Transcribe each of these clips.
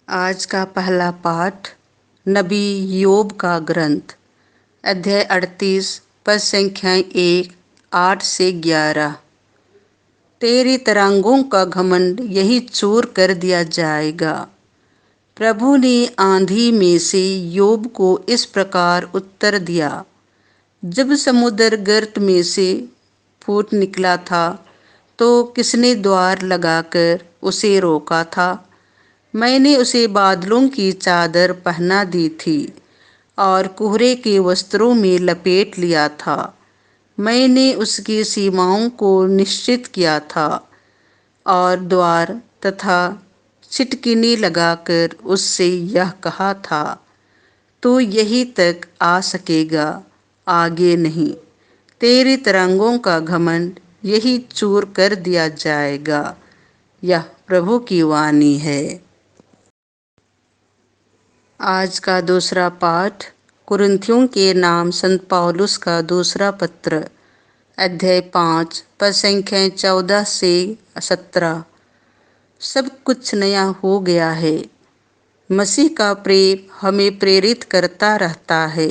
आज का पहला पाठ नबी योब का ग्रंथ अध्याय 38 पद संख्याएं 1, 8 से 11। तेरी तरंगों का घमंड यही चूर कर दिया जाएगा। प्रभु ने आंधी में से योब को इस प्रकार उत्तर दिया। जब समुद्र गर्त में से फूट निकला था तो किसने द्वार लगाकर उसे रोका था। मैंने उसे बादलों की चादर पहना दी थी और कोहरे के वस्त्रों में लपेट लिया था। मैंने उसकी सीमाओं को निश्चित किया था और द्वार तथा छिटकिनी लगाकर उससे यह कहा था, तू यहीं तक आ सकेगा, आगे नहीं। तेरी तरंगों का घमंड यही चूर कर दिया जाएगा। यह प्रभु की वाणी है। आज का दूसरा पाठ कुरिन्थियों के नाम संत पौलुस का दूसरा पत्र अध्याय 5 पद संख्याएं 14 से 17। सब कुछ नया हो गया है। मसीह का प्रेम हमें प्रेरित करता रहता है,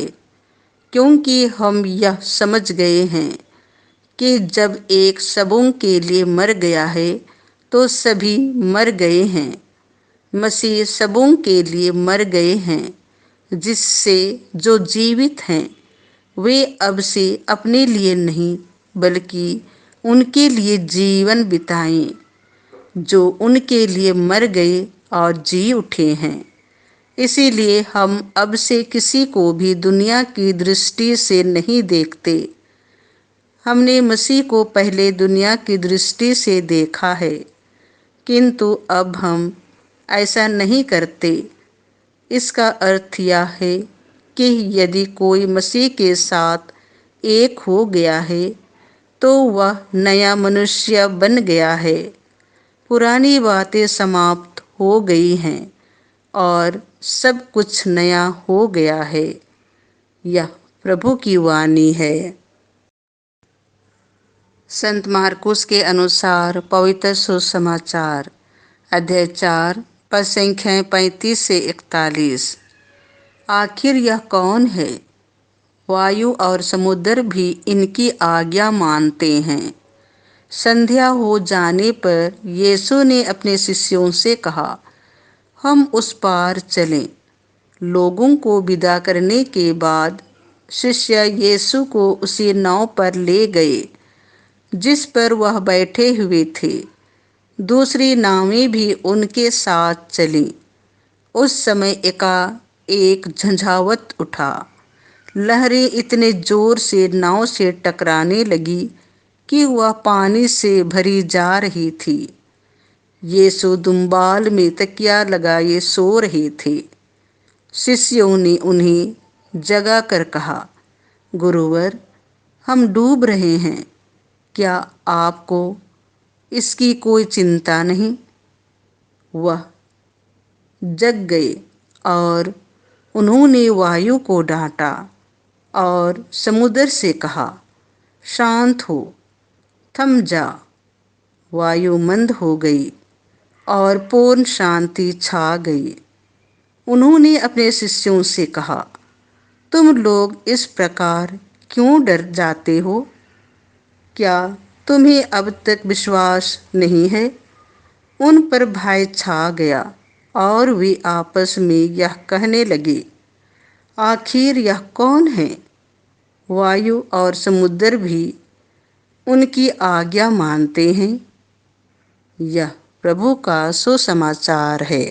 क्योंकि हम यह समझ गए हैं कि जब एक सबों के लिए मर गया है तो सभी मर गए हैं। मसीह सबों के लिए मर गए हैं, जिससे जो जीवित हैं वे अब से अपने लिए नहीं बल्कि उनके लिए जीवन बिताएं, जो उनके लिए मर गए और जी उठे हैं। इसीलिए हम अब से किसी को भी दुनिया की दृष्टि से नहीं देखते। हमने मसीह को पहले दुनिया की दृष्टि से देखा है, किंतु अब हम ऐसा नहीं करते। इसका अर्थ यह है कि यदि कोई मसीह के साथ एक हो गया है तो वह नया मनुष्य बन गया है। पुरानी बातें समाप्त हो गई हैं और सब कुछ नया हो गया है। यह प्रभु की वाणी है। संत मार्कुस के अनुसार पवित्र सुसमाचार अध्याय 4 पद संख्याएं 35 से 41। आखिर यह कौन है? वायु और समुद्र भी इनकी आज्ञा मानते हैं। संध्या हो जाने पर यीशु ने अपने शिष्यों से कहा, हम उस पार चलें। लोगों को विदा करने के बाद शिष्य यीशु को उसी नाव पर ले गए जिस पर वह बैठे हुए थे। दूसरी नावें भी उनके साथ चलीं। उस समय एकाएक झंझावत उठा। लहरें इतने जोर से नाव से टकराने लगी कि वह पानी से भरी जा रही थी। यीशु दुम्बाल में तकिया लगाए सो रहे थे। शिष्यों ने उन्हें जगा कर कहा, गुरुवर, हम डूब रहे हैं, क्या आपको इसकी कोई चिंता नहीं? वह जग गए और उन्होंने वायु को डांटा और समुद्र से कहा, शांत हो, थम जा। वायु मंद हो गई और पूर्ण शांति छा गई। उन्होंने अपने शिष्यों से कहा, तुम लोग इस प्रकार क्यों डर जाते हो? क्या तुम्हें अब तक विश्वास नहीं है? उन पर भय छा गया और वे आपस में यह कहने लगे, आखिर यह कौन है? वायु और समुद्र भी उनकी आज्ञा मानते हैं। यह प्रभु का सुसमाचार है।